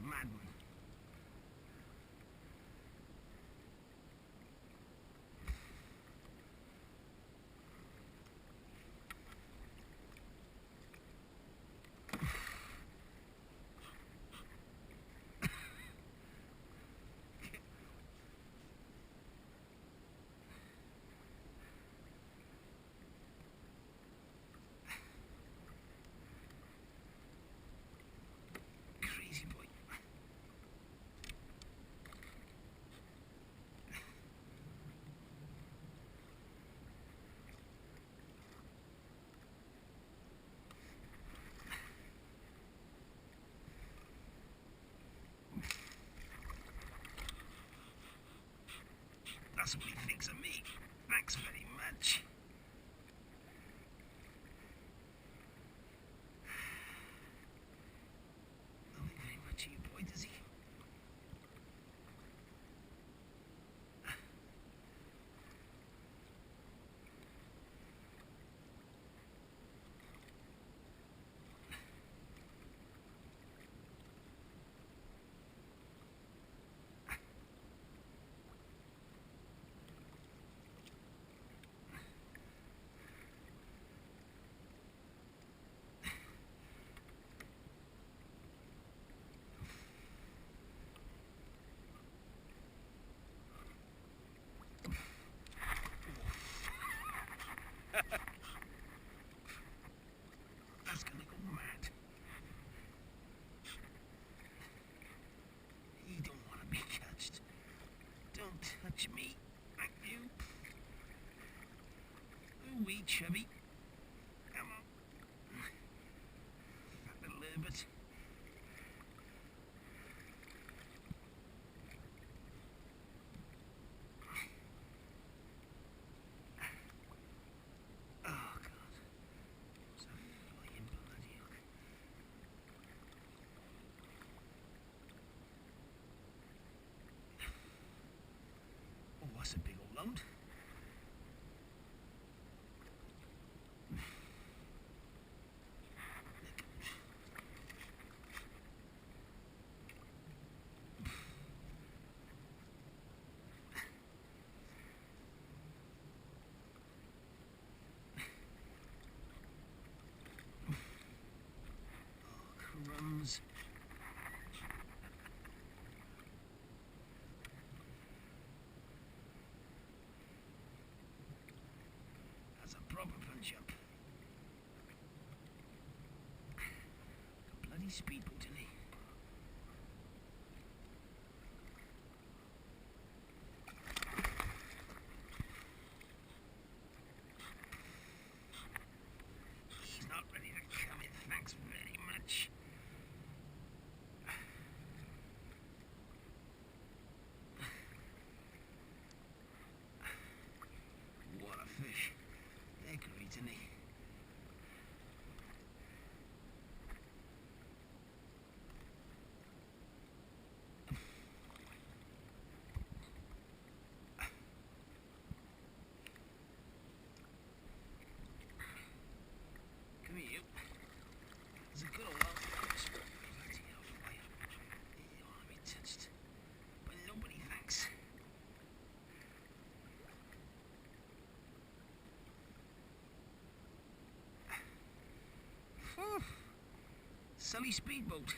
madman. Crazy boy. That's what he thinks of me. Thanks very much. Don't think very much of you, boy, does he? That's gonna go mad. He don't want to be catched. Don't touch me. Thank you. Ooh wee, chubby. Come on. Fat little Herbert. Oh God. It's a flying bloody hook. Oh, that's a big old load. Crumbs. That's a proper punch up. A bloody speedboat, isn't he? He's not ready to come in, thanks very much. What a fish. They're great, isn't he? Come here, you. There's a good old outhouse. Bloody hellfire. You don't want to be touched. But nobody thanks. Sully speedboat.